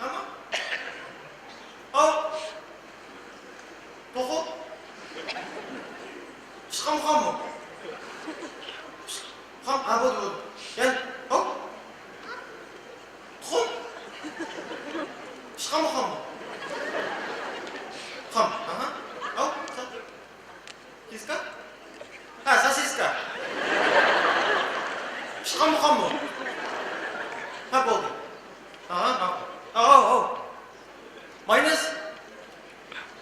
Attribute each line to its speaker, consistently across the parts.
Speaker 1: Ama? Al. Toku. Çıkan mı kan mı? Kan, ha bu. Gel. Hop. Toku. Çıkan mı kan mı? Kan. Aha. Al. Kiska? Ha, sosiska. Çıkan mı kan mı? Ha bu. Aha. Oh. Mayonez.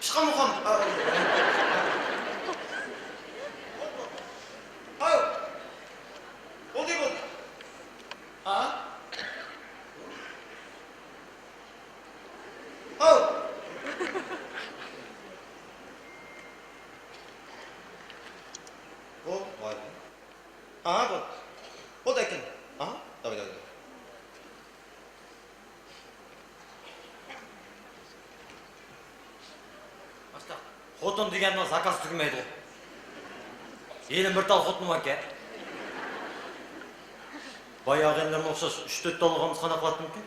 Speaker 1: Çıkan mı kan mı? Hayır. Oldu. Ha? Hayır. O var. Aha bu. O da ekin. Aha. Tabii. Başta. Хотын дегеннен заказ түгмейді. Елім бір тал хотыным әке. Баяғы елдеріне ұқсас 3-4 талғамыз қана қылатын екен.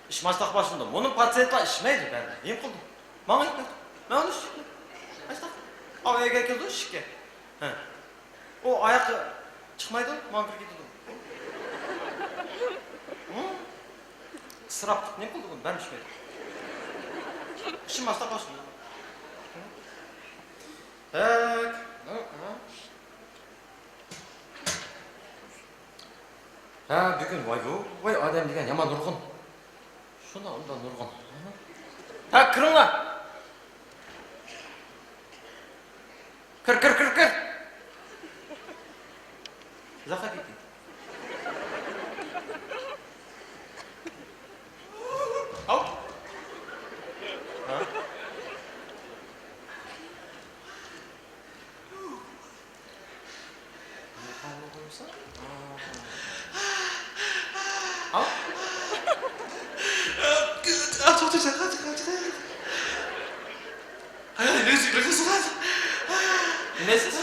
Speaker 1: İşmaçlıq başında. Onun patsiyetler işmeydi ben. Neyim kıldım? Bana gitmedi. Ben onu işittim. Açtım. Havaya geldi şike. O ayak çıkmaydı. Mankır gidiyordu. Sırap. Ne kıldı bunu? Ben işmedim. İşmaçlıq başında. Tak. Ha, bugün vay bu. Vay adam degan yaman nurg'un. Şuna ondan nurg'un. Ha, kiringlar. Kir. Zahagitti. Al. Ha? Al.
Speaker 2: Çok teşekkür ederim. Hayır, ne sıkıntı?
Speaker 1: Nesiz?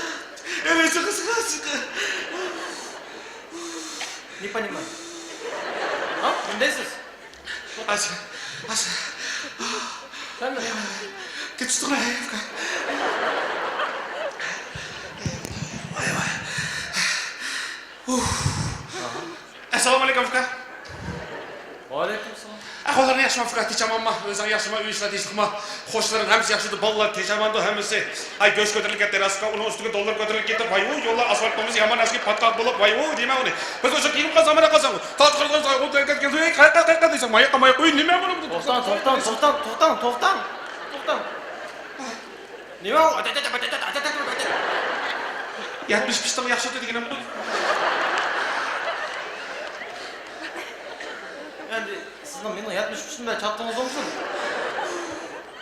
Speaker 2: Evet, çok sıkıntı.
Speaker 1: Не понимаю. А? Nesiz?
Speaker 2: Asa.
Speaker 1: Sen mi?
Speaker 2: Geçtik lan. Vay. Assalomu alaykum uka.
Speaker 1: Aleykümselam.
Speaker 2: Ahvollarni yaxshiman uka, techamanmi? O'zing yaxshiman, uy ishlatingizmi? Qo'shnilaring hamsi yaxshi edi, bolalar techamandu hammasi. Ay, go'sht ko'tarilib ketdi, rasqa, uni ustiga dollar ko'tarilib ketdi. Voy, yo'llar asfaltimiz yomon asli patqoq bo'lib, voy, deyman uni. Biz o'sha kiyib qolsam, mana qolsam. To'xtirgan soy, o'tib ketgan soy, qayqa desam, mayoqqa, uy, nima bo'libdi?
Speaker 1: To'xtan. Nima u?
Speaker 2: 75 yaxshi o'tdi deganim bu.
Speaker 1: Endi sizning meni 70-da chattınız olsun.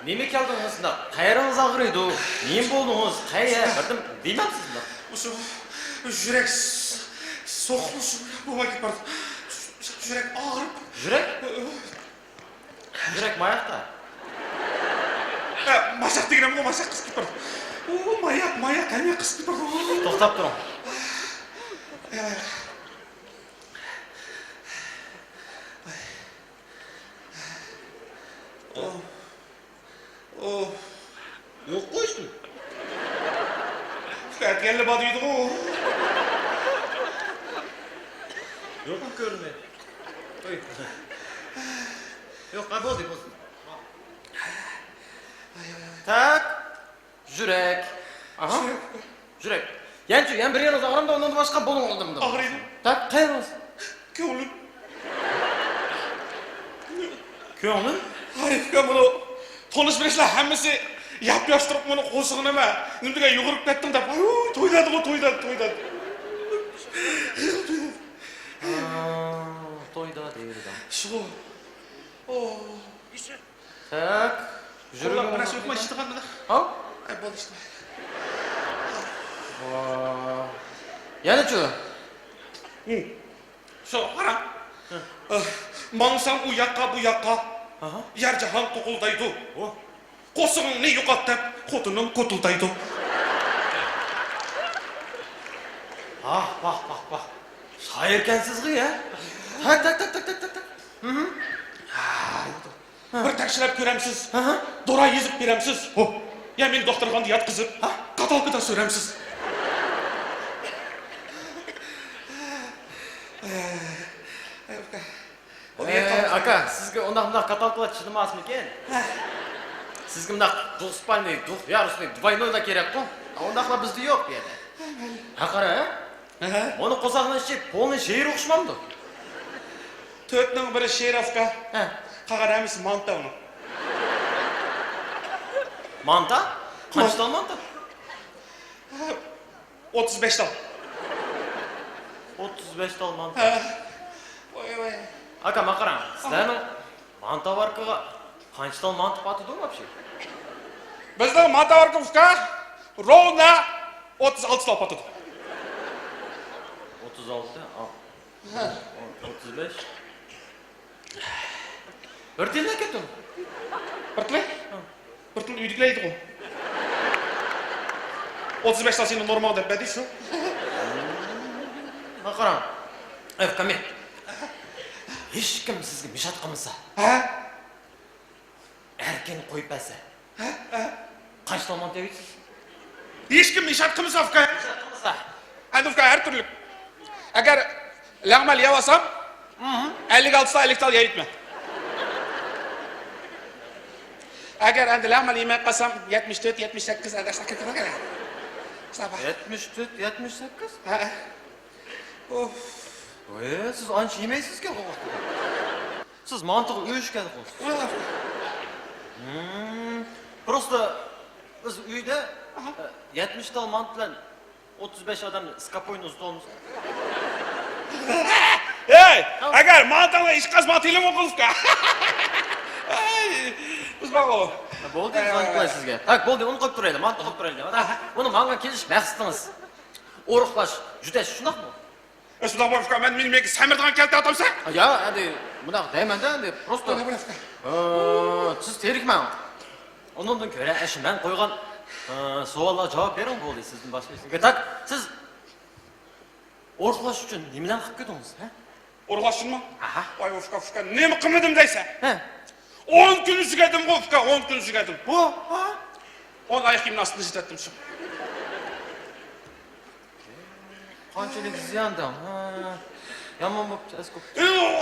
Speaker 1: Nima keldingiz sizlar? Qayeringiz og'riydi? Nima bo'ldingiz? Qayya? Birdim deymamsizlar.
Speaker 2: O'sha yurak so'qmish bo'lmay bordi. Yurak og'rib.
Speaker 1: Yurak mayaqda.
Speaker 2: Masak deganim bu masak qisib bordi. O mayak qanday qisib bordi?
Speaker 1: To'xtab turing. Yok koştum.
Speaker 2: Erkenle badıydı o.
Speaker 1: Yok mu görünmedi? Yok kabul değil olsun. Tak. Jürek. Aha. Jürek. Yani bir yanınız ağrım da ondan başka bolun oldum da.
Speaker 2: Ağrıydı.
Speaker 1: Tak hayır olsun.
Speaker 2: Köylüm.
Speaker 1: Köylüm?
Speaker 2: Hayır bunu tonuş bilişler hemmesi yapıştırıp bunu qo'shig'ini nima? Undiga yugurib ketdim deb. To'ydadi o to'ydadi.
Speaker 1: To'yda deydi.
Speaker 2: Shu.
Speaker 1: Tak.
Speaker 2: Jürek mana shu o'tma ishtiqanmidi?
Speaker 1: Al.
Speaker 2: Ay bo'ldi işte.
Speaker 1: Yana-chu?
Speaker 2: Shu qara. Mansam u yoqqa bu yoqqa. Yer jahon to'quldaydi. Qo'shig'ingni yo'qot deb xotinim qo'tildaydi.
Speaker 1: Bak. Şairkensiz ya. Tak.
Speaker 2: Bir tekşilep göremsiz. Dora yezip beremsiz. Ya men doktorxonada yotqizib, katalkada so'ramsiz.
Speaker 1: Aka, sizga undaq katalkalar chidamasmikan? Sizga undaq duxspalniy, yarusniy, двойнойlar kerak-ku. Undaqlar bizda yo'q bu yerda. Ha qara, Onu qosaqdan ichib, polni she'r o'qishmamdi.
Speaker 2: To'rtning biri Sherovka. Qag'aramiz manta uni.
Speaker 1: Manta? Qanchtal manta?
Speaker 2: 35 tal.
Speaker 1: 35 tal manta.
Speaker 2: Voy.
Speaker 1: Aka, maqaram. Sizlarning manta varqiga qanchtal manta patidi вообще?
Speaker 2: Bizda manta varqovka ровно 36 tal patidi.
Speaker 1: 36, 35. Bir tilla ketdim.
Speaker 2: Bir til uydikleydi o. 35 tal senin normal deb bedi şu.
Speaker 1: Maqaram. Kamil. Hech kim sizga mishat qilmasa, erkin qo'yib bersa, qanchtal manta yeysiz?
Speaker 2: Hech kim ishat qilmasa ufka.
Speaker 1: Qilmasa.
Speaker 2: Endi ufka her türlü. Agar lag'mal yavasam, 56 tal 50 tal yeyitme. Agar endi lag'mal yemay qolsam 74 78 adashib ketaman kerak. Sabah.
Speaker 1: 74, 78?
Speaker 2: Of.
Speaker 1: Siz ancha yemaysiz-ku bu vaqtda. Siz mantiqni uyushgani qo'ysiz. Просто biz uyda 70 tal mant bilan 35 odam skapоyni stolimiz.
Speaker 2: Hey, agar mantangla ish qazmatinglar o'qilibka. Biz baqo.
Speaker 1: Bo'ldi, sizga sizga. Tak, bo'ldi, uni qo'yib turaylik, mant qo'yib turaylik. Buni menga kelish maqsadingiz. O'riqlash, judash shundaqmi?
Speaker 2: Shundoq bo'lsa, men menga samirdan keldi atamsa?
Speaker 1: Ya, endi bunaq deyman-da, endi просто siz terikman. Onundan ko'ra ishimdan qo'ygan savollarga javob bering bo'ldi sizning boshqa. Tak, siz o'riqlash uchun nimadan qilib ketdingiz, ha?
Speaker 2: O'rg'ashsinmi?
Speaker 1: Aha.
Speaker 2: Voy ufka, nima qilmadim deysan?
Speaker 1: Ha.
Speaker 2: 10 kun sigadim ufka, 10 kun sigadim.
Speaker 1: Bu, ha?
Speaker 2: 10 oy gimnastini ishladim shu.
Speaker 1: Qanchalik ziyondan, ha? Yomon bo'pti, askop.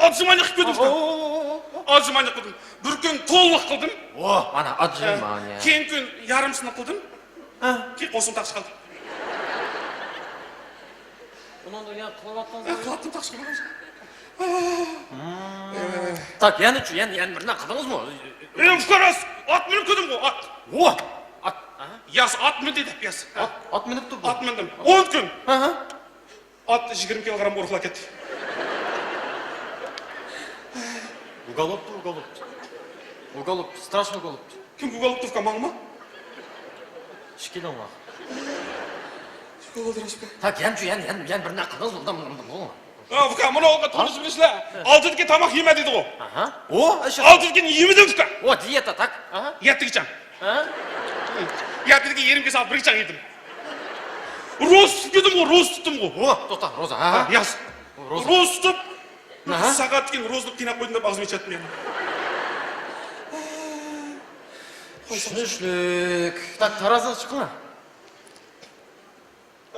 Speaker 2: Ozmani qilib ketdim. Ozmani qildim. Bir kun to'liq qildim.
Speaker 1: Mana ajayman ya.
Speaker 2: Keyin kun yarımsini qildim.
Speaker 1: Ha.
Speaker 2: Keyin qo'sim taqib qoldim.
Speaker 1: Bundan yana qilyaptыңыз.
Speaker 2: Qildim taqib qoldim.
Speaker 1: Tak, yana bir nima qildingizmi?
Speaker 2: Ufkaras, at minib qildim ku, at.
Speaker 1: At.
Speaker 2: Yaz at mı dedi, yaz.
Speaker 1: At minibdi bu.
Speaker 2: At mindim. 10 kun.
Speaker 1: Ha.
Speaker 2: At 20 kilogram urug'lab ketdi.
Speaker 1: Уголуб, страшно уголуб.
Speaker 2: Kim ugalib ufka mangma?
Speaker 1: Shikilonlar.
Speaker 2: Ugaldirashka.
Speaker 1: Tak, yana bir nima qildingiz undan bu.
Speaker 2: Ufka, buni ovqat to'g'risi bilishlar. 6 kun tomoq yema dedi u.
Speaker 1: Aha.
Speaker 2: 6 kun yemadi ufka.
Speaker 1: Diyeta tak. Aha.
Speaker 2: 7 kicham.
Speaker 1: Ha?
Speaker 2: 7 kun yerim kesab 1 kicham yedim. Roz tutdim u.
Speaker 1: To'xta, Roza. Ha.
Speaker 2: Yaz.
Speaker 1: Roza.
Speaker 2: Roz tutib.
Speaker 1: Aha.
Speaker 2: Saat keyin rozni qiynab qo'ydim deb og'zimga ichdim men.
Speaker 1: Tushunishlik. Tak, taroziga chiqma.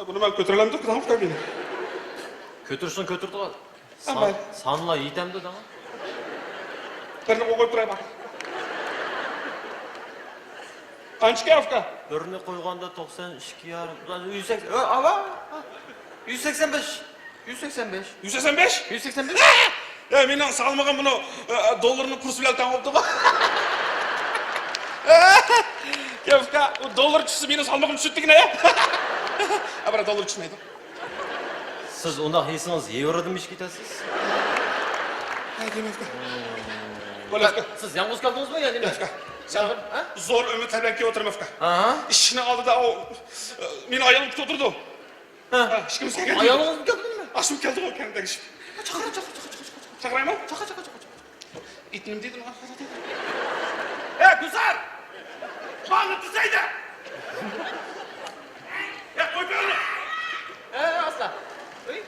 Speaker 2: Buni men ko'taralamdi, qilamiz meni.
Speaker 1: Ko'tirsin, ko'tirdi.
Speaker 2: Amal.
Speaker 1: Sanla yetam dedi.
Speaker 2: Birini qo'yib turay bak. Qancha ufka?
Speaker 1: Birini qo'yganda 92,5. 180. Ava. 185. 185.
Speaker 2: 185?
Speaker 1: 185.
Speaker 2: Ya mendan salmagan buni dollarni kursi bilan tangibdi bu. Ufka, u dollar tushsa meni salmagim tushibdigina ya. Abra dollar tushmaydi.
Speaker 1: Siz undaq yeysangiz yevrodan ish ketasiz.
Speaker 2: Deyman ufka.
Speaker 1: Siz yolg'iz qoldingizmi yo nima?
Speaker 2: Sen zo'r umid bilan kelib o'tirma ufka.
Speaker 1: Aha.
Speaker 2: Ishni oldida o meni ayolim kutib o'tirdi.
Speaker 1: Ha.
Speaker 2: Hech kim keldi.
Speaker 1: Ayolingizmi keldimi?
Speaker 2: Ashim keldi o kandagi ish.
Speaker 1: Chaqir.
Speaker 2: Chaqiraymi?
Speaker 1: Chaqir.
Speaker 2: Itnim dedim.
Speaker 1: Guzar!
Speaker 2: Bani tuzaydi. Ya qo'y beni.
Speaker 1: Asla. Uy.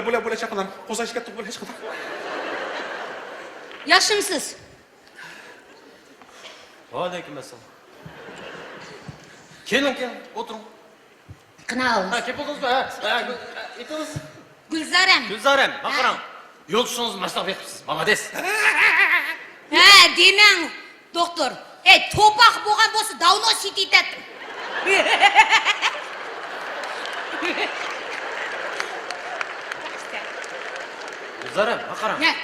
Speaker 2: Böyle çakılan. Koza şirket böyle çakılan.
Speaker 3: Yaşımsız.
Speaker 1: Aleykümselam. Gelin, oturun.
Speaker 3: Kına olun.
Speaker 1: Ha, kep oldunuz mu? Ha, itiniz.
Speaker 3: Gülzarem.
Speaker 1: Gülzarem, bakaran. Yolcunuz maçta bekipsiz. Malades.
Speaker 3: He, demen doktor. Topak boğan bosu davno sititet.
Speaker 1: Gülzarem, bakaran.
Speaker 3: Ne?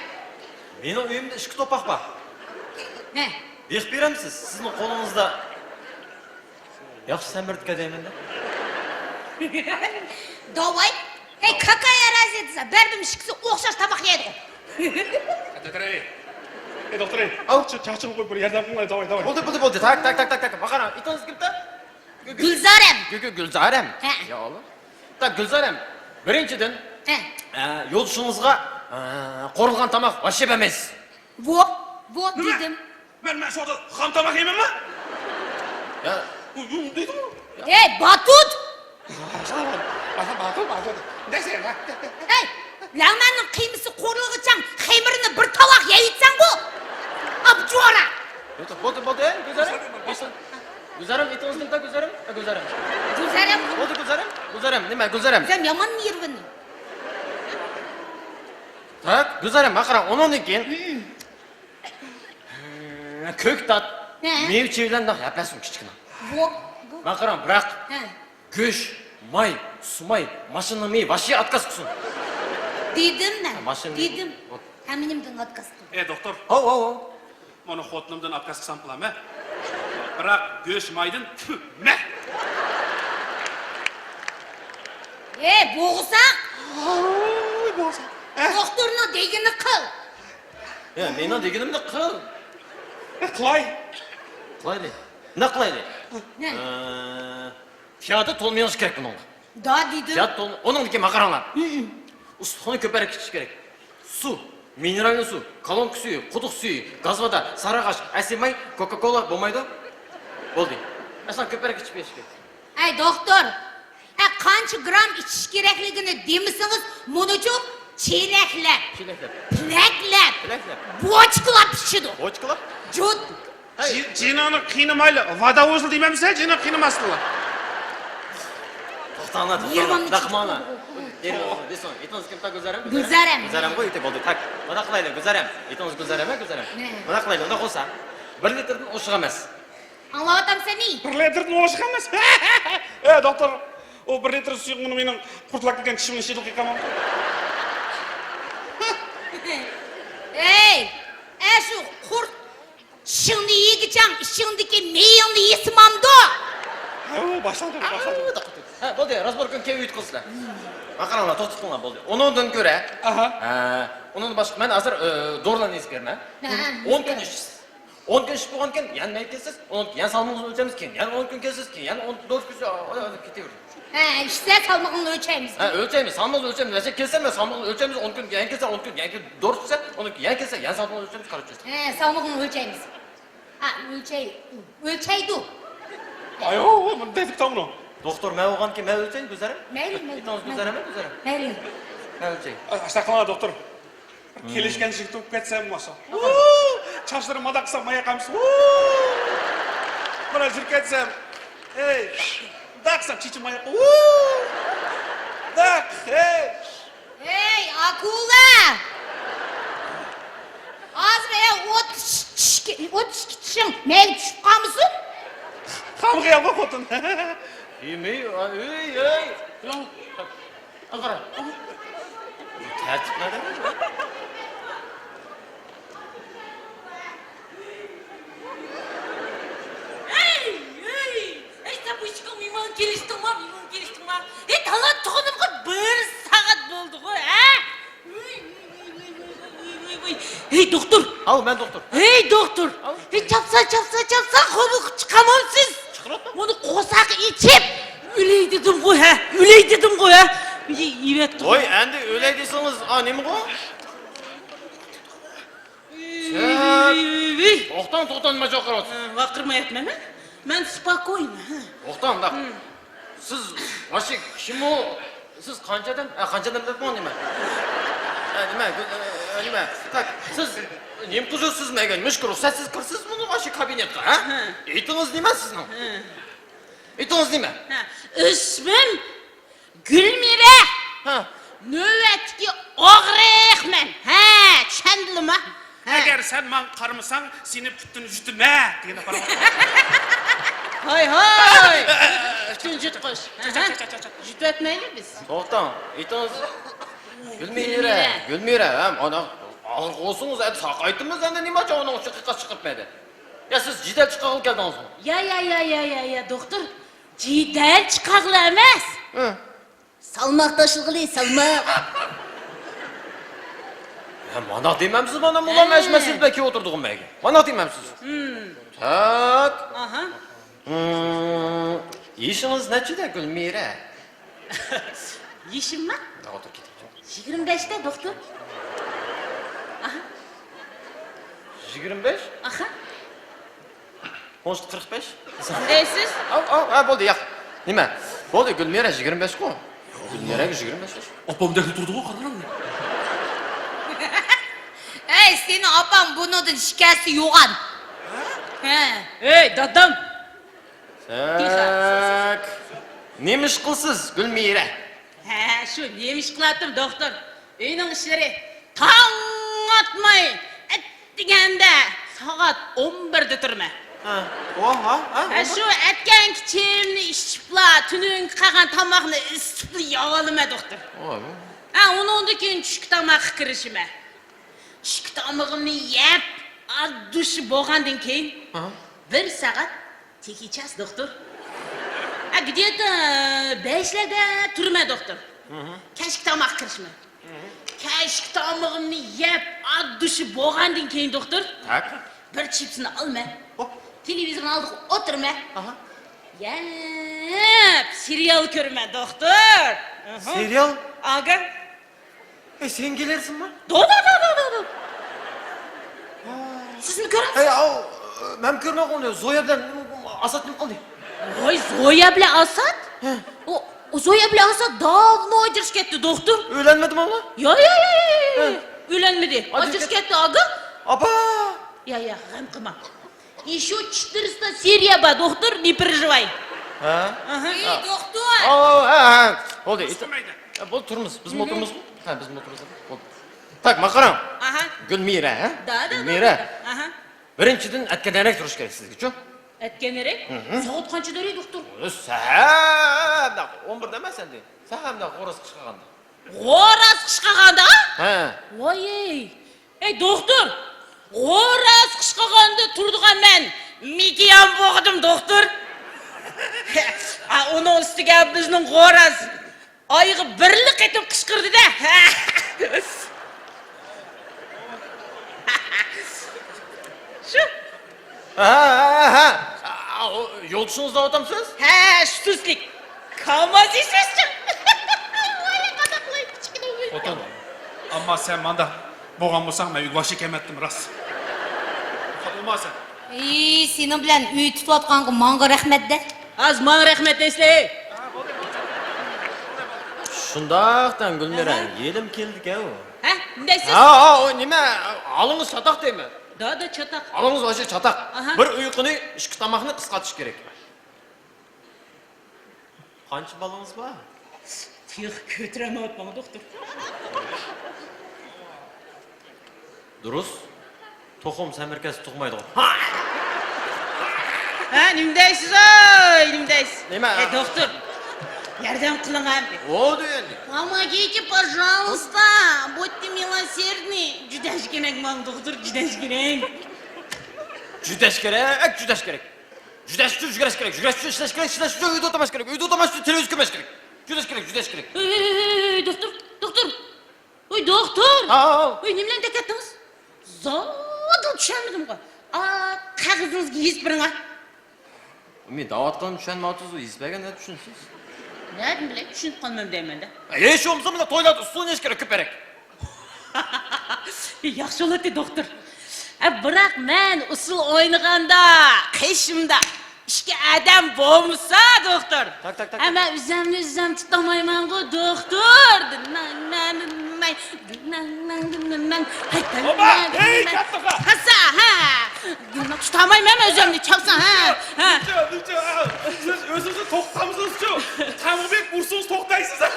Speaker 1: Benim uyumda işki topak var.
Speaker 3: Ne?
Speaker 1: Bek beremsiz. Sizin kolunuzda. Yaxşı sen bir dikkat edin de.
Speaker 3: Davay. Kakaya razı etse. Berbim şıksı okşaş tabak yedi.
Speaker 2: Doktor ey. Al çaçını koy buraya yerden bunları davay.
Speaker 1: Buldu. Tak. Bakaran, itiniz kimde?
Speaker 3: Gülzarem.
Speaker 1: Gülzarem.
Speaker 3: He.
Speaker 1: Ya oğlum. Tak Gülzarem. Birinciden,
Speaker 3: He.
Speaker 1: yolcunuzga qorulgan tamak vaşep emes.
Speaker 3: Vot dedim.
Speaker 2: Ben şu anda ham tamak yemem mi?
Speaker 1: Ya,
Speaker 2: Duydun mu?
Speaker 3: Batut.
Speaker 2: Batıl. Ne sen ha?
Speaker 3: Lağmanın kıymısı koruluğucan kıyımırını bir tavak yayıtsan bu. Abcuara.
Speaker 1: buldu, Gülzarem. Gülzarem, itiniz kimde Gülzarem? Gülzarem.
Speaker 3: Gülzarem.
Speaker 1: Buldu Gülzarem, nime Gülzarem?
Speaker 3: Sen yaman mı yirvini?
Speaker 1: Tak, Gülzarem, bakaran, onun için kök tat,
Speaker 3: He.
Speaker 1: meyve çevirilen yapasın küçüküne.
Speaker 3: Bu.
Speaker 1: Bakaran, bırak.
Speaker 3: He.
Speaker 1: Göş, may, sumay, maşınlı mey, vaşı atkas kusun.
Speaker 3: Dedim ben.
Speaker 1: Maşın-
Speaker 3: Dedim. Hemenimden atkastım.
Speaker 2: Doktor.
Speaker 1: Ho.
Speaker 2: Onu xotinimdan atkaz qilsam qilaman. Biroq go'sht maydin meh.
Speaker 3: Boğusak.
Speaker 2: Oy bo'lsa.
Speaker 3: Doktoruna degini kıl.
Speaker 1: Ya, meni degenim de kıl.
Speaker 2: Qilay.
Speaker 1: Kılaydı. Ne kılaydı?
Speaker 3: Ne?
Speaker 1: Fiyatı tolmayanız gerek bunun.
Speaker 3: Da dedim.
Speaker 1: Fiyat tol... Onun dike makaranlar. Ustahını köperek içiş gerek. Su, mineralli su, kalonk suyu, kuduk suyu, gazvada, sarıgaç, asimay, Coca-Cola bolmaydı. Boldu. Aslan köperek içip yeşik gerek.
Speaker 3: Doktor. Kaç gram içiş gerekligini demisiniz munucu çeyreklep,
Speaker 1: Çileklep.
Speaker 3: pleklep, boçklap pişidi.
Speaker 1: Oçkılap.
Speaker 3: Jut.
Speaker 2: Jinani qiynamayli. Vada o'zil deymanmi-san? Jini qiynamasdilar.
Speaker 1: Toxtana,
Speaker 3: Yirmanlı
Speaker 1: Daqmana. Desin, itiniz kim ta Gülzarem?
Speaker 3: Gülzarem.
Speaker 1: Gülzarem koy, ite boldu. Tak. Mana qilayli Gülzarem. Itiniz Gülzarem.
Speaker 3: Ne?
Speaker 1: Mana qilayli, onda qo'sa. 1 litrdan oshiq emas.
Speaker 3: Anlavatam seni.
Speaker 2: 1 litrni oshiq emas. Doktor, o 1 litr suyuqni mening qurtlaq kelgan tishimni ichida qiqaman.
Speaker 3: Şu kurt şimdi yiyeceğim, şimdiki meyyanlı yesmamdı.
Speaker 2: Başladı.
Speaker 1: Ha, boldu. Razborkun kev uyutqizlar. Maqaranlar to'xtatqinlar boldu. Onundan ko'ra, onun başqa men hozir dorilarni yezib berman. 10 kun ishsiz. 10 kun ishib bo'lgandan keyin yana mayib kelsiz, yana salmoqni o'lchamiz, keyin yana 10 kun kelsiz, keyin yana 14 kun ketaveradi.
Speaker 3: İşte salmağını ölçeyimiz.
Speaker 1: Ha, ölçemiz, salmoqni o'lchamiz. Nasıl kelsam, salmoqni o'lchamiz, 10 kun, yana kelsa 10 kun, yana 4 kelsa, 10 kun, yana kelsa, yana salmoqni o'lchamiz, qarab turasiz.
Speaker 3: Salmağını ölçeyimiz. Ölçeydi.
Speaker 2: Ayo, bunu dedik tam bunu.
Speaker 1: Doktor, men olgan ki men ölçeyin Gülzarem.
Speaker 3: Mayli.
Speaker 1: Itiniz Gülzarem, Gülzarem.
Speaker 3: Mayli.
Speaker 1: Men ölçeyin.
Speaker 2: Ashta qilma doktor. Kelishgan yigit o'pib ketsam bo'lsa. Chochlarim moda qilsam maya qamish. Mana yurib ketsam. Daqsam chichi maya. Daq,
Speaker 3: Akula! Azra ot şişkin meyve düşüp kalmışsın.
Speaker 2: Qamga yo'q xotin.
Speaker 1: Ey. Aqara. Tertip nada?
Speaker 3: Tapushka mimon kelishdim var. Talat tuğunumga 1 saat bo'ldi ku, ha? Doktor.
Speaker 1: Al, ben doktor.
Speaker 3: Doktor. Çapsa konu çıkamam siz. Bunu kosak içip üley dedim ku, ha? Evet.
Speaker 1: Oy, endi öyle deseniz, nemi bu? To'xtan, nima joy qarayapsiz?
Speaker 3: Vaqirmayapman, ha? Men spokойно.
Speaker 1: To'xtan, bak. Siz, vashi kim o? siz qanchadan debman nima? Nima? Tak, siz nim qilursiz menga? Mushkul ruxsatsiz kirsiz buni o'sha kabinetga, ha? Aytingiz nima sizning? Aytingiz nima?
Speaker 3: İsmim Gülmire.
Speaker 1: Ha.
Speaker 3: Növbetki og'riqman. Ha, tushundingmi?
Speaker 2: Agar sen man qarmasan, seni putun jutma degan qarab.
Speaker 3: Hoy. Bütün jutqish. Jutvatmaylik biz.
Speaker 1: To'xtang, aytingiz. Gulmira, ham ana og'ir qo'ysingiz, saqaytimiz endi nimacha uni chiqqa chiqirmaydi. Ya siz jidal chiqaqil keldingizmi?
Speaker 3: Ya, doktor. Jidal chiqaqil emas. Salmoq tashilg'ili, salmoq.
Speaker 1: Ya mana demamsiz, mana mulla mashmasiz baki o'tirdig'im menga. Mana demamsiz. Tak.
Speaker 3: Aha.
Speaker 1: Yishingiz nechida Gulmira?
Speaker 3: Yishimmi?
Speaker 1: O'tir keting.
Speaker 3: 25'te doktor.
Speaker 1: 25?
Speaker 3: Aha.
Speaker 1: 45?
Speaker 3: Deysiz?
Speaker 1: Ha bo'ldi, yo'q. Nima? Bo'ldi, Gulmira 25 ku. Gulmiraga 25.
Speaker 2: Opamda turdi-ku, qarang.
Speaker 3: Ey, seni opam bundan shikasti yo'g'an. Ey, dadam.
Speaker 1: Tak. Nima ish qilsiz, Gulmira?
Speaker 3: Ha, shu nemish qilatim doktor. Uyning ishlari tong otmay deganda soat 11 da turma.
Speaker 1: Ha.
Speaker 3: Shu aytgan kichimni ishibla, tuning qolgan tomoqni isitib yog'olma doktor. Undan keyin tushki tomoqqa kirishima. Tushki tomog'imni yeb, dush bo'lgandan keyin 1 soat tekichas doktor. Где-то 5larda turma doktor. Kashki tomoq kirishma. Kashki tomog'imni yeb, dush bo'lgandan keyin doktor.
Speaker 1: Tak.
Speaker 3: Bir chipsni olma. Televizorni oldiga o'tirma. Yep, serial ko'rma doktor.
Speaker 1: Serial?
Speaker 3: Aga.
Speaker 1: Sen kelersinmi?
Speaker 3: Do. Sizmi ko'rasiz?
Speaker 1: Men ko'rmay qoldim. Zoya bilan Asad nima qildi?
Speaker 3: Voy, Zoya bilan Asad? O Zoya bilan Asad davno ajrashib ketdi doktor.
Speaker 1: O'ylanmadimi ular?
Speaker 3: Yo. Uylanmadi. Ajrashib ketdi aga.
Speaker 1: Apa!
Speaker 3: Я, гам qilma. Еще 400 серия бар, доктор, не переживай. Ey, doktor.
Speaker 1: Bo'ldi. Bo'ldi, turmiz. Biz o'tirmizmi? Ha, biz o'tirmiz. Bo'ldi. Tak, maqaram. Gulmira, ha?
Speaker 3: Da.
Speaker 1: Gulmira. Birinchidan atkadanroq turish kerak sizga-ku.
Speaker 3: Atganrek? Soat qanchada edi, doktor?
Speaker 1: Sahamda 11da emas endi. Sahamda xo'roz qishqaganda.
Speaker 3: Xo'roz qishqaganda?
Speaker 1: Ha.
Speaker 3: Voy. Ey, doktor. Xo'roz qishqaganda turdigan men mikiyan bo'g'dim, doktor. Uning ustiga bizning xo'roz oyga birlik etib qishqirdi-da. Shu.
Speaker 1: Ha. Yo'lchingizni otamsiz?
Speaker 3: Ha, shtuslik. Kamazisiz-chi. Voy, qadaqlay kichkina o'y.
Speaker 2: Otan. Ammo sen manda bo'lgan bo'lsang, men uyga boshi kelmatdim rost. Bo'lmasin.
Speaker 4: Senin bilan uy tutayotganga menga rahmat-da.
Speaker 3: Az menga rahmat deysizlar.
Speaker 1: Shundaqdan Gulmira, yelim keldi-ku.
Speaker 3: Ha, ndaysiz?
Speaker 1: O nima? Olingiz chatoq deymi?
Speaker 3: Da chatoq.
Speaker 1: Olingiz o'sha chatoq. Bir uyquni, ishki tomoqni qisqartish kerak. Qancha bolangiz bor?
Speaker 3: Tix ko'tiramayapman, doktor.
Speaker 1: Durust. To'qim samarkasi tug'maydi.
Speaker 3: Ha, nima deysiz? Ey, nima deysiz?
Speaker 1: Nima?
Speaker 3: Doktor. Yordam qiling ham.
Speaker 1: Bo'ldi endi.
Speaker 3: Помогите, пожалуйста. Будьте милосердны. Judash kerak, men doktor, judash kerak.
Speaker 1: Judash kerak. Judash kerak. Uyda o'tamash kerak. Uyda o'tamash uchun televizor ko'rmash kerak. Judash kerak.
Speaker 3: Ey, doktor. Oy, doktor. Oy, nima bilan ketdingiz? Zodil tushunmadim-ku. Qog'ozingizga yozib bering.
Speaker 1: Men da'vat qilib tushunmayapsiz, yozmagan deb tushunsiz.
Speaker 3: Nima bilan tushunib qolmam deyman-da.
Speaker 1: Hech bo'lmasa mana to'ylarda ustun kerak ko'parak.
Speaker 3: Yaxshi bo'ladi, doktor. Biroq men usul o'ynaganda, qishimda İşte adam boğmuşsa doktor.
Speaker 1: Tak.
Speaker 3: Ama üzem tutamayman go doktor.
Speaker 2: Baba, hey, kattık ha.
Speaker 3: Hasa ha. Tutamayman özümni çalsan ha. Ha.
Speaker 2: Lütfen, siz özünüzü toxtamısınız şu. Tamamıyla vursunuz toxtaysınız.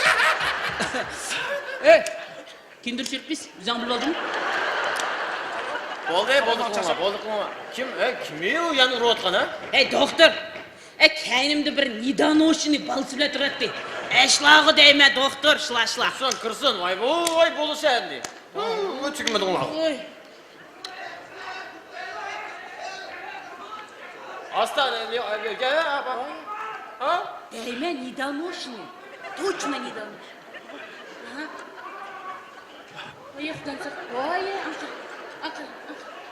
Speaker 3: Kimdir sürpriz? Üzem bulalım.
Speaker 1: Bo'ldi qilma. Kimi u yana urayotgan ha?
Speaker 3: Ey doktor. Kaynimde bir nidanosini balsıla turatdı. Eşlağı değme doktor şla.
Speaker 1: Kirsin, voy bo'lishi endi. O'chigimni o'nglar.
Speaker 3: Oy.
Speaker 1: Asta, ha?
Speaker 3: Değme nidanosini. Точно nidanos. Поехали. Ой, акıl.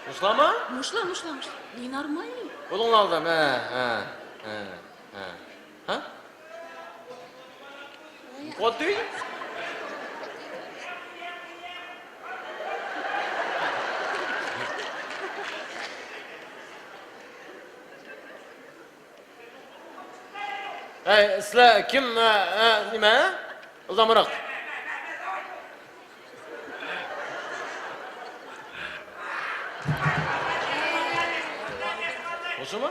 Speaker 1: Muslama?
Speaker 3: Мушла. Ненормальный.
Speaker 1: Qo'lingni oldim. Ha? Oddiy. Sizlar kim nima? Uzoqroq. O'shimi?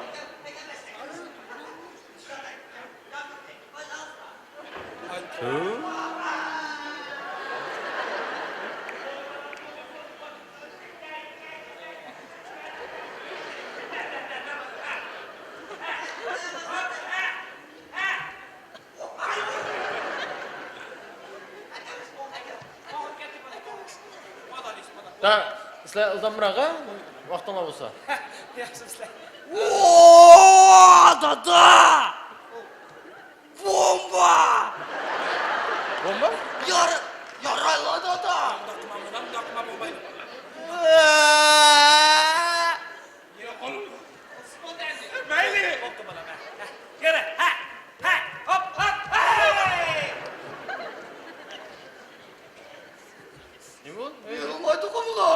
Speaker 1: Da, sizlar uzoqroq, vaqtinglar bo'lsa.
Speaker 5: Oo, dada! Bomba!
Speaker 1: Bomba?
Speaker 5: Yarayla dada!
Speaker 2: Mayli.
Speaker 1: Nima bo'ldi?
Speaker 5: Yürümaydı kumla.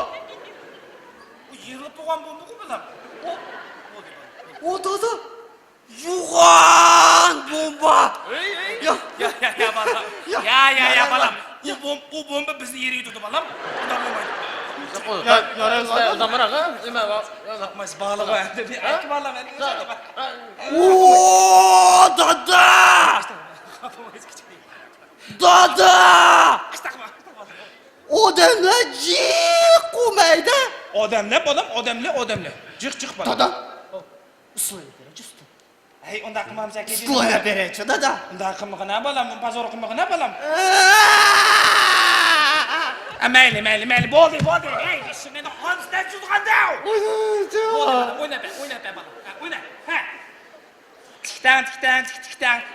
Speaker 2: Yığılıp doğan bomba kumalam.
Speaker 5: O dada! Yuhan bomba! Ya,
Speaker 2: Ya balam. Ya balam. Bu bomba bizni yere yutudu balam. Bundan olmaydı.
Speaker 1: Sizlar uzoqroq, nima?
Speaker 2: Bakmayız bağlı var. Bir erkek balam.
Speaker 5: Oo, dada! Dada! O demle cik kumeyde.
Speaker 2: Odamla balam, odamla. Cık balam.
Speaker 5: Dada! Islaya berece usta.
Speaker 2: Hey, onda kımam sen kedin.
Speaker 5: Islaya berece dada.
Speaker 2: Onda kımıqına balam, pazar kımıqına balam. Mayli. Boldi. Hey, şimdi Hans'tan tutgan dav. Oyna be balam. Oyna. Ha. Tiktan.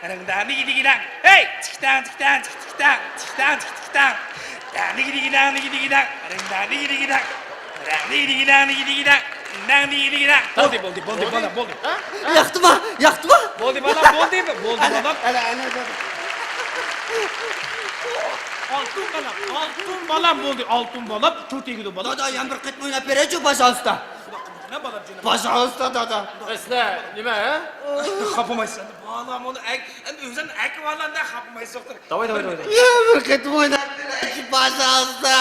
Speaker 2: Rıngdan gidigidan. Hey, tiktan. Gidigidan. Rıngdan gidigidan. Boldi balam, boldi.
Speaker 5: Yaktı mı?
Speaker 2: Boldi balam. Altın balam, çok iyi gidiyor balam.
Speaker 5: Dada yan bir kıtma oynap berece başağısta.
Speaker 2: Ne balam canım?
Speaker 5: Başağısta dada.
Speaker 1: Sizlar nima ha?
Speaker 2: Kapımaysan. Balam onu özün ek valanda kapımaysan.
Speaker 1: Davay.
Speaker 5: Yan bir kıtma oynap berece başağısta.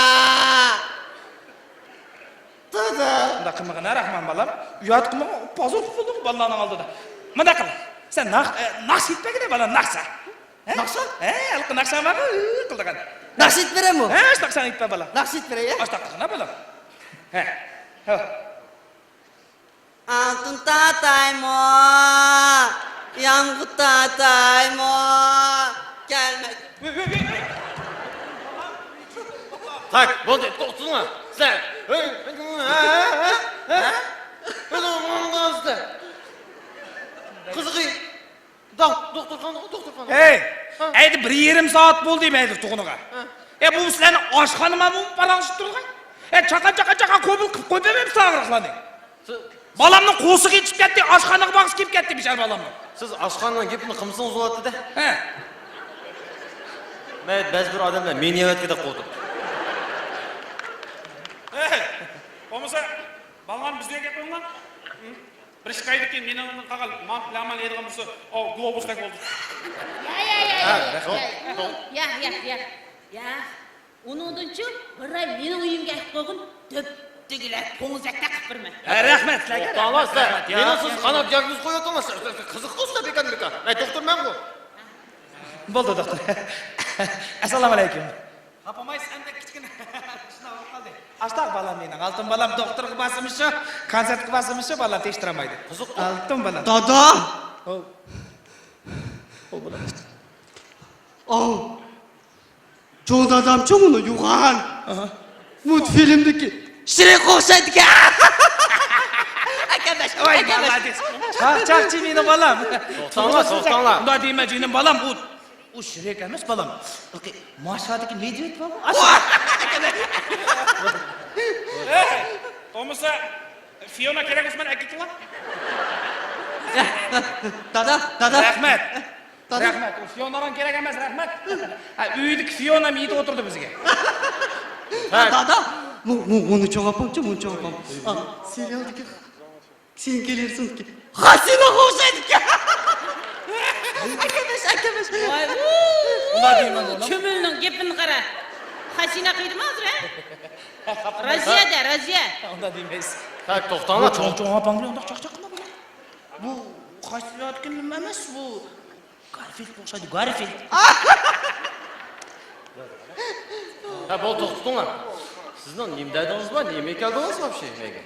Speaker 5: Dada.
Speaker 2: Bunda kımığına rahman balam. Uyat kımığı pazar bulduk balanın aldı da. Mında kıl. Sen naks gitmek ne balam naksa?
Speaker 5: Naksa?
Speaker 2: Alkı naksa var kıldıkan.
Speaker 5: Naksit vere mi?
Speaker 2: Aç naksa gitme balam.
Speaker 5: Naksit vere ya.
Speaker 2: Aç naksa balam.
Speaker 5: Altın tatay mı? Yangı tatay mı? Gelmek.
Speaker 1: Tak, bo'ldi, to'xtinglar. Sizlar. Qiziqing. Doktorxona.
Speaker 2: Hey, aydı bir yarım saat buldu deydi tuğunuğa. Bu sizlerin aşkanıma bu paransız durgan. Çaka koypemem sağırıqlanı. Balamның qo'si ketib ketdi, oshxonaga bag'is kelib ketdi bechor balamning.
Speaker 1: Siz oshxonadan gapni qilsangiz bo'ladida.
Speaker 2: Ha.
Speaker 1: Men ba'zi bir odamlar meni yevatgida qo'ydi.
Speaker 2: Hey, bo'lmasa balam bizga gapinglar. Bir şikayet etken meni qagal ma'lum edigan bolsa, o globusdek oldu.
Speaker 3: Ya. Onundan-chi bir ay meni uyimga aytib qo'ygin, döptügüler, to'ng'izakda qilib birman.
Speaker 6: Rahmat sizlarga.
Speaker 1: To'xtanglar, meni siz qanot diagnoz qo'yotgansiz. Qiziq qilsa bekan. Doktor men bu.
Speaker 6: Bo'ldi doktor. Assalomu alaykum.
Speaker 5: Hapamayız sen de kichkina shuna qoldi.
Speaker 6: Ashtaq balam mening. Altın balam doktor qilmasimishi, konsert qilmasimishi balam tekshiramaydi.
Speaker 1: Qiziq.
Speaker 6: Altın balam.
Speaker 5: Dada.
Speaker 6: O balam.
Speaker 5: Oh. Çoğu adam çoğunu yuğan. Multfilmdeki Shrek o'xshaydi ki.
Speaker 6: Arkadaş, voy молодец. Chaqchaqchi mening balam.
Speaker 1: To'xtanglar.
Speaker 6: Unda deyman jinim balam bu. U Shrek emas balam. Moshadagi medved bu.
Speaker 2: Olmasa Fiona kerak bo'lsa meni akitla.
Speaker 5: Dada.
Speaker 6: Rahmat. Rahmat. U Fionadan kerak emas, rahmat. Ha, uydagi Fiona miyda o'tirdi bizga.
Speaker 5: Dada. Bunu çok yapamcı, bunu çok yapam. Serialdaki sen gelirsin ki. Hasina o'xshaydi ki. Arkadaş.
Speaker 3: Voy,
Speaker 6: Unda deyman oğlum.
Speaker 3: Cho'milning gapini qara. Xasina qiydimi hozir, ha? Raziya.
Speaker 6: Unda deymiz.
Speaker 1: Tak, to'xtanglar.
Speaker 6: Cho'ng opanglar unda chaqchaq qilma balam. Bu qaysiyotgan nima emas bu. Garfield o'xshaydi, Garfield.
Speaker 1: Ha, bu to'xtanglar. Sizning nimdaydingizmi? Nima keldingizmi bu şey menga?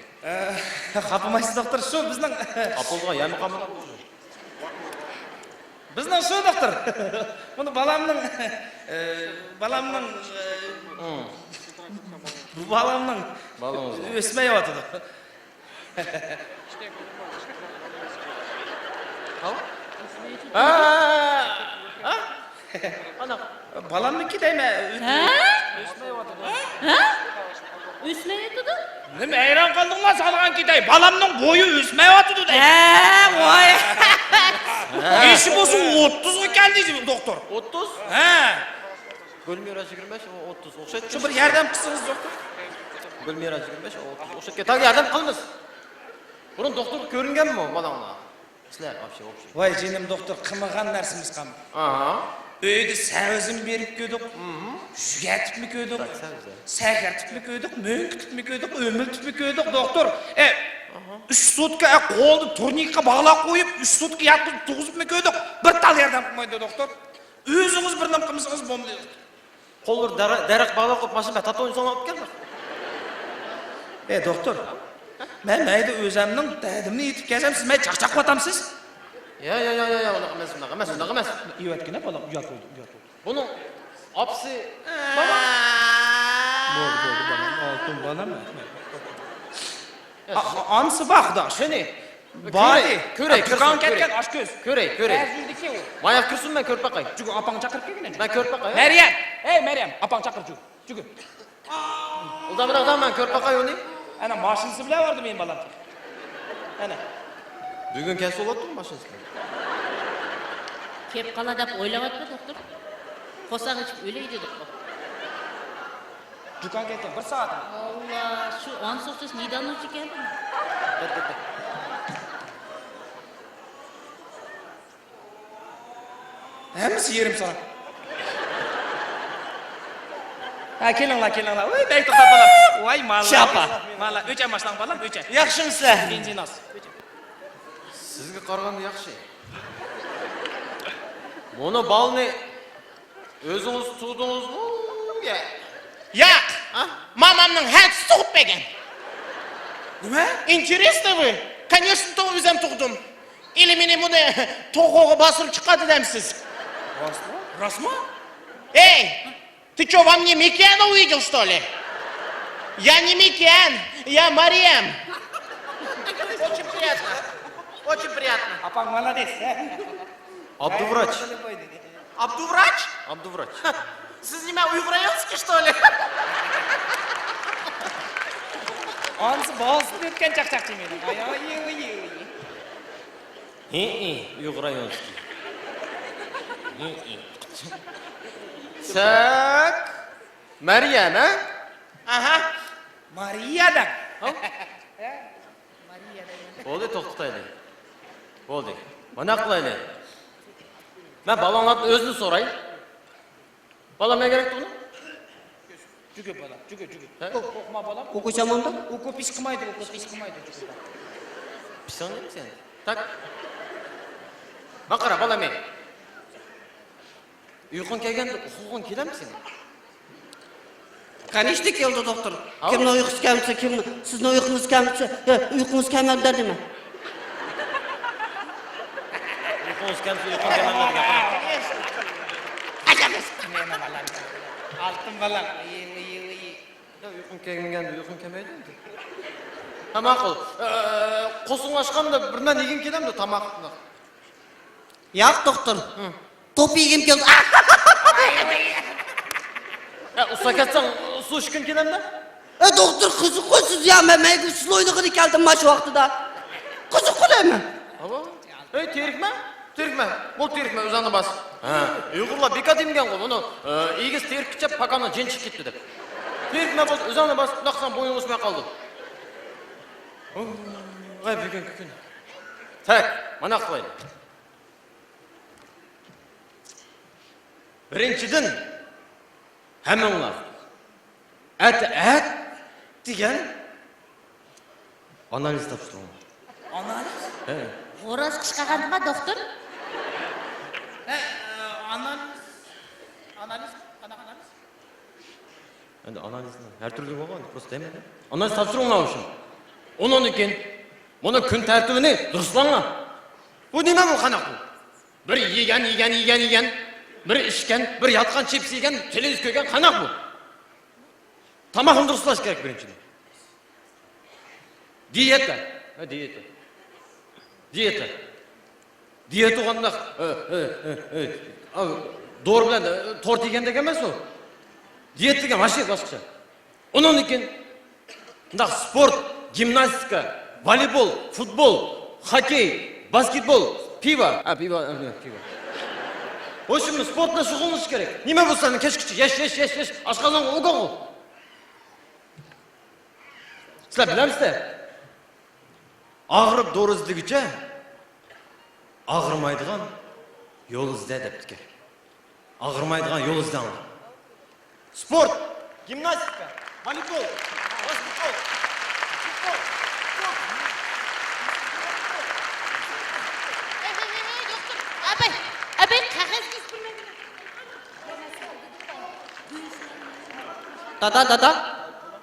Speaker 6: Xafamaysiz doktor, shu bizning
Speaker 1: Apolga yami qamada.
Speaker 6: bizning shu doktor. Buni balamning bu balamning
Speaker 1: Balongiz.
Speaker 6: o'smayotidi.
Speaker 1: Ha? Ana.
Speaker 6: Balamniki deyman.
Speaker 3: Ha? O'smayotidi?
Speaker 6: Nima hayron qoldinglar solgan ketay. Balamning bo'yi o'smayotidi deydi.
Speaker 3: Voy.
Speaker 6: Eshi bo'lsa 30 ga keldi doktor.
Speaker 1: 30?
Speaker 6: Ha.
Speaker 1: Gulmira 25, o 30. O'xshatdi.
Speaker 6: Shu bir yordam qilsangiz doktor.
Speaker 1: Gulmira 25, o 30. O'xshatdi. Tak, yordam qilamiz. Burun doktor ko'ringanmi balonlar? Sizlar вообще.
Speaker 6: Voy jinim doktor, qilmagan narsamiz qam.
Speaker 1: Aha.
Speaker 6: Uyda savizim berib ko'dik. Shugatibmi ko'dik? Sakartibmi ko'dik? Mo'nkitibmi ko'dik? O'miltibmi ko'dik doktor? 3 sutka qo'lni turnikqa bog'lab qo'yib, 3 sutka yotib tug'izibmi ko'dik? Bir tal yordam qilmaydi doktor. O'zingiz bir nima qilsangiz bo'lmaydi.
Speaker 1: Qo'llar daraq bog'lab qo'yib mashina tato inson olib keldi.
Speaker 6: Doktor. Men mayda o'zimning dadimni yetib kelsam, siz men chaqchaq qilatamsiz?
Speaker 1: Ya, unaqa emas.
Speaker 6: Uyatgina bolam, uyat bo'ldi.
Speaker 1: Buning opsi
Speaker 6: Bo'ldi bolam, oltin bolam. Amsi baxdosh.
Speaker 1: Shuni.
Speaker 6: Bari.
Speaker 1: Ko'ray,
Speaker 6: Qon ketgan oshko'z.
Speaker 1: Ko'ray.
Speaker 6: Yurdiki u.
Speaker 1: Mayaq kirsin, men ko'rib baqay.
Speaker 6: Jugu opang chaqirib kelgan.
Speaker 1: Men ko'rib baqay.
Speaker 6: Maryam. Ey Maryam, opang chaqir jugu.
Speaker 1: Uldamroqdan men ko'rib baqay uni.
Speaker 6: Ana mashinasi bilan bordi men balam. Ana.
Speaker 1: Bugun kelsa bo'ladimi mashinasi?
Speaker 3: Kep qala deb o'ylayapti doktor. Qo'saq ichib o'laydi doktor.
Speaker 6: Jukan ketdi 1 soat.
Speaker 3: Allah, shu ansovsiz nidan o'chi keldi.
Speaker 6: Hammasi yerim soat. Ha, kelinglar. Voy, bek to'xtab balam. Voy, malla.
Speaker 5: Shapa.
Speaker 6: Malla, o'cha mashlang balam, o'cha.
Speaker 5: Yaxshimisiz?
Speaker 6: Benzinos.
Speaker 1: Sizga qaraganda yaxshi. Buni balni o'zingiz tug'dingizmi?
Speaker 7: Yo'q. Mamamning hech tug'ib bergan.
Speaker 6: Nima?
Speaker 7: Интересно вы? Конечно, то o'zim tug'dim. Или meni buni to'g'og'i bosib chiqadi demsiz?
Speaker 6: Rostmi?
Speaker 7: Эй, ты что, во мне Микена увидел, что ли? Я не Микен, я Мариям. Очень приятно. Очень приятно.
Speaker 6: Opang молодец.
Speaker 1: Abduvrach.
Speaker 7: Abduvraч?
Speaker 1: Abduvrach.
Speaker 7: Siz nima Uyg'urayapsizki, что ли?
Speaker 6: Onsi bosib o'tgan chaqchaqchi meni.
Speaker 1: Uyg'urayonski. Tak. Maryam, ha?
Speaker 7: Aha.
Speaker 6: Mariyadan.
Speaker 1: Болды, тоқтатайлы. Болды. Мына қылайлы. Мен балаңлардың өзін сорайын. Балам не керек тұғыны?
Speaker 6: Жүге балам, жүге. Оқыма балам.
Speaker 5: Оқысамын да?
Speaker 6: Оқу пиш қылмайды, оқу пиш қылмайды.
Speaker 1: Пісің деймін сен? Так. Бақыра, балам мен. Ұйқын келгенде ұқылғын келемін сен?
Speaker 5: Конечно keldi doktor.
Speaker 1: Al.
Speaker 5: Kimning uyqusi kelsa, sizning uyqungiz kelsa, uyqungiz kelmadi dedimi?
Speaker 1: Ұйқыңыз кәмсі, ұйқын келмемлерге.
Speaker 6: Neme balam. Altın balam.
Speaker 1: Ұйқын келгенде ұйқын келмейді енді. Мақұл. Қосың ашқанда бірінен еген келемді тамақ.
Speaker 5: Yo'q doktor. Top yegim keldi.
Speaker 1: Usta ketsen su içkin kelem de?
Speaker 5: Doktor qiziq qo'y siz ya, men shu o'yinga keldim mana shu vaqtida. Qiziq qo'yman.
Speaker 1: Aba. Terikme? Terikme. Bu terikme özanı bas. Uygurlar beka demgen qo'y. Buni egiz terikçe pakana jenchib ketdi deb. Terikme bu özanı bas, naqsan boyun o'smay qoldi. Voy bugun kun. Tak, mana qilaylik. Birinchidan hammanglar at degan analiz topshirdim.
Speaker 6: Analiz?
Speaker 4: Xo'roz qishqagandimi, doktor?
Speaker 6: Analiz? Qanaqa analiz?
Speaker 1: Endi analizni har turli bo'lgan, просто demadi. Analiz topshiruvlar uchun. Ondan keyin buni kun tartibini durustlanglar. Bu nima bu qanaqa? Bir yegan, bir ishgan, bir yotgan chips yegan, televiz ko'rgan qanaqa bu? Tamaqni durustlash kerak birinchidan. Diyeta. Diyeta qanday? Doğru bilan tort yegandek emas u. Diyet degan boshqa boshqa. Undan keyin undaq sport, gimnastika, voleybol, futbol, xokkey, basketbol, pivo. Pivo. O'shimni sport bilan shug'ullanish kerak. Nima bo'lsa kechgacha yesh, oshqozon o'g'on. Sizlar bilamsizlar? Ağrıp doğru izligicha ağrımaydigan yo'l izla debdi. Ağrımaydigan yo'l izlang. Sport, gimnastika, voleybol, basketbol, futbol.
Speaker 3: doktor. Abay qog'oz istirmaydi.
Speaker 5: Dada.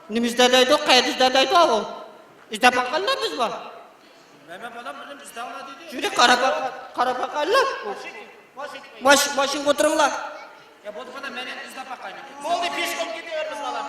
Speaker 5: Nima izlaydi? Qayerda izlaydi u? İzlab bakalım biz var.
Speaker 6: Neme balam bilim izdavla dedi.
Speaker 5: Şöyle kara bakalım. Başın oturumlar.
Speaker 6: Ya bu da bana menen izdap bakayım. Oldu pişkom gidiyoruz balam.